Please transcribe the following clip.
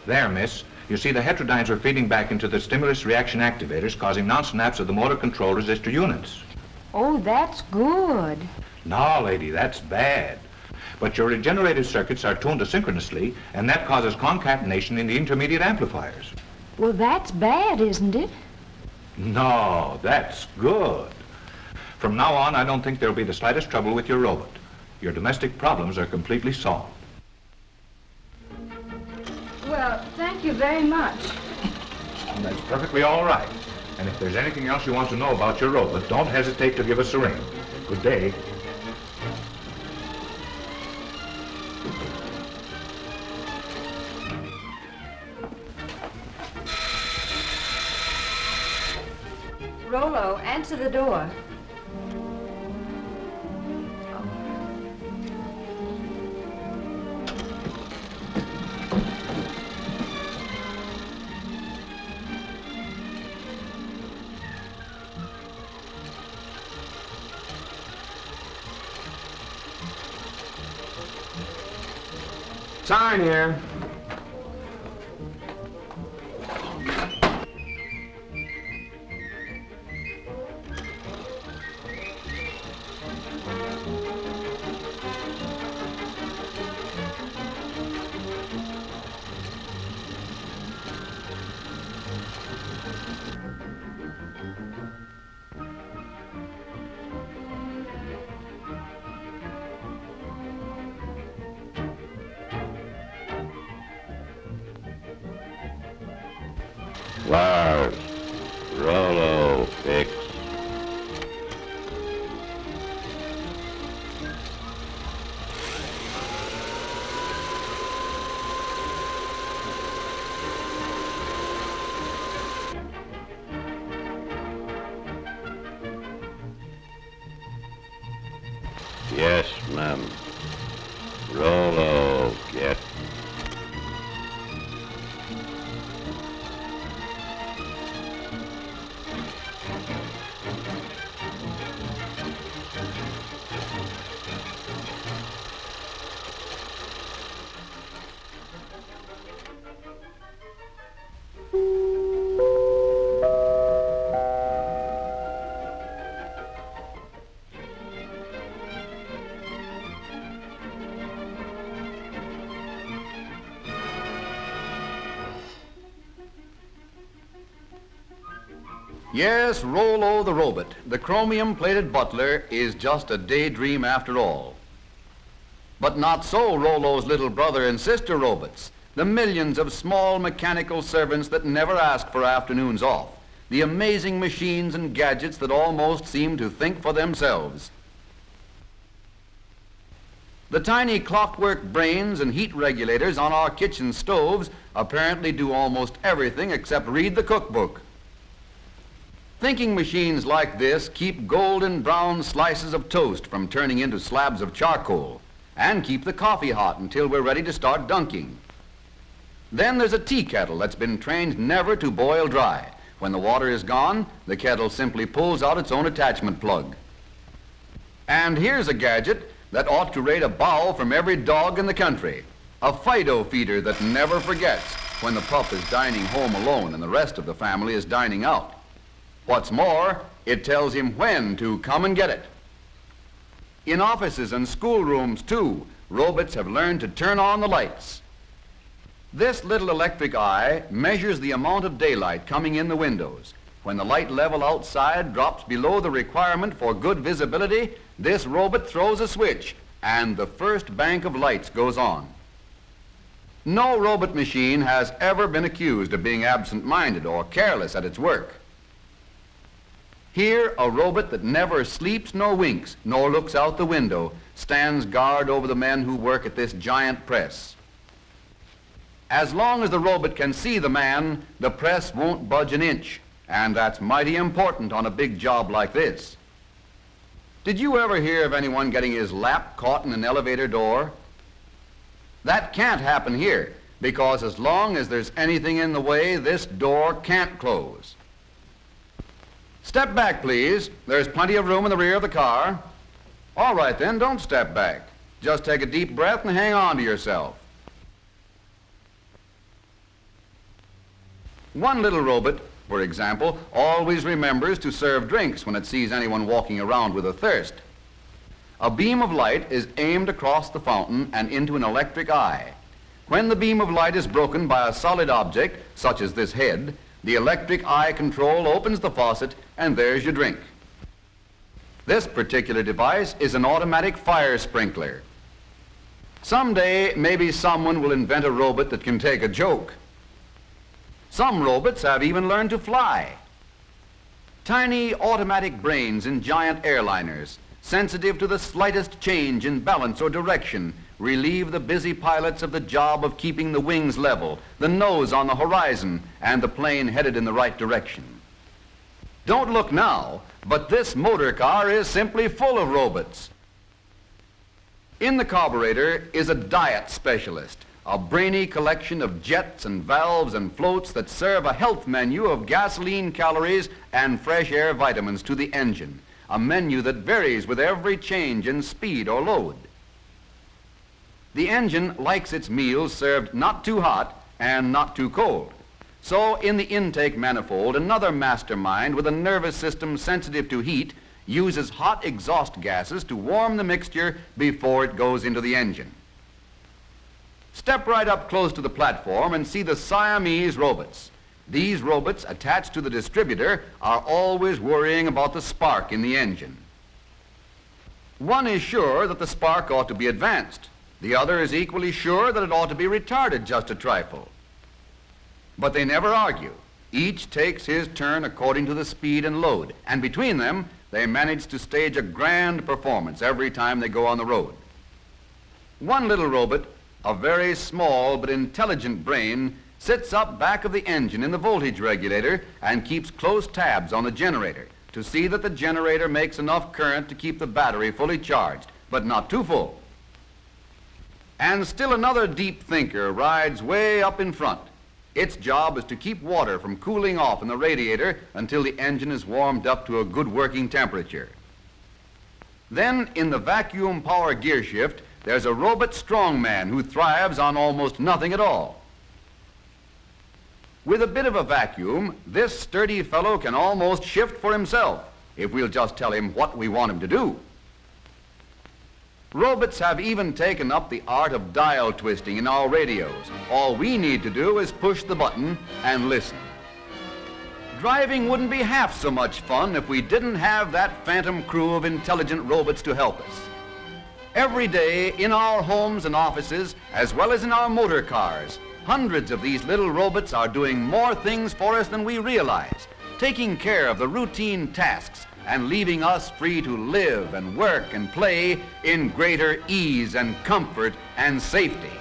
There, miss. You see, the heterodynes are feeding back into the stimulus reaction activators, causing non-snaps of the motor control resistor units. Oh, that's good. No, lady, that's bad. But your regenerative circuits are tuned asynchronously, and that causes concatenation in the intermediate amplifiers. Well, that's bad, isn't it? No, that's good. From now on, I don't think there'll be the slightest trouble with your robot. Your domestic problems are completely solved. Well, thank you very much. That's perfectly all right. And if there's anything else you want to know about your robot, don't hesitate to give us a ring. Good day. Rollo, answer the door. Sign here. Lars, Rollo, fix. Yes, ma'am. Rollo, get. Yes, Rollo the robot, the chromium-plated butler, is just a daydream after all. But not so Rollo's little brother and sister robots, the millions of small mechanical servants that never ask for afternoons off, the amazing machines and gadgets that almost seem to think for themselves. The tiny clockwork brains and heat regulators on our kitchen stoves apparently do almost everything except read the cookbook. Thinking machines like this keep golden brown slices of toast from turning into slabs of charcoal and keep the coffee hot until we're ready to start dunking. Then there's a tea kettle that's been trained never to boil dry. When the water is gone, the kettle simply pulls out its own attachment plug. And here's a gadget that ought to rate a bow from every dog in the country, a Fido feeder that never forgets when the pup is dining home alone and the rest of the family is dining out. What's more, it tells him when to come and get it. In offices and schoolrooms, too, robots have learned to turn on the lights. This little electric eye measures the amount of daylight coming in the windows. When the light level outside drops below the requirement for good visibility, this robot throws a switch, and the first bank of lights goes on. No robot machine has ever been accused of being absent-minded or careless at its work. Here, a robot that never sleeps nor winks, nor looks out the window, stands guard over the men who work at this giant press. As long as the robot can see the man, the press won't budge an inch, and that's mighty important on a big job like this. Did you ever hear of anyone getting his lap caught in an elevator door? That can't happen here, because as long as there's anything in the way, this door can't close. Step back, please. There's plenty of room in the rear of the car. All right, then, don't step back. Just take a deep breath and hang on to yourself. One little robot, for example, always remembers to serve drinks when it sees anyone walking around with a thirst. A beam of light is aimed across the fountain and into an electric eye. When the beam of light is broken by a solid object, such as this head, the electric eye control opens the faucet and there's your drink. This particular device is an automatic fire sprinkler. Someday, maybe someone will invent a robot that can take a joke. Some robots have even learned to fly. Tiny automatic brains in giant airliners, sensitive to the slightest change in balance or direction, relieve the busy pilots of the job of keeping the wings level, the nose on the horizon, and the plane headed in the right direction. Don't look now, but this motor car is simply full of robots. In the carburetor is a diet specialist, a brainy collection of jets and valves and floats that serve a health menu of gasoline calories and fresh air vitamins to the engine, a menu that varies with every change in speed or load. The engine likes its meals served not too hot and not too cold. So in the intake manifold, another mastermind with a nervous system sensitive to heat uses hot exhaust gases to warm the mixture before it goes into the engine. Step right up close to the platform and see the Siamese robots. These robots attached to the distributor are always worrying about the spark in the engine. One is sure that the spark ought to be advanced. The other is equally sure that it ought to be retarded just a trifle. But they never argue. Each takes his turn according to the speed and load, and between them, they manage to stage a grand performance every time they go on the road. One little robot, a very small but intelligent brain, sits up back of the engine in the voltage regulator and keeps close tabs on the generator to see that the generator makes enough current to keep the battery fully charged, but not too full. And still another deep thinker rides way up in front. Its job is to keep water from cooling off in the radiator until the engine is warmed up to a good working temperature. Then, in the vacuum power gear shift, there's a robot strongman who thrives on almost nothing at all. With a bit of a vacuum, this sturdy fellow can almost shift for himself if we'll just tell him what we want him to do. Robots have even taken up the art of dial twisting in our radios. All we need to do is push the button and listen. Driving wouldn't be half so much fun if we didn't have that phantom crew of intelligent robots to help us. Every day in our homes and offices, as well as in our motor cars, hundreds of these little robots are doing more things for us than we realize, taking care of the routine tasks and leaving us free to live and work and play in greater ease and comfort and safety.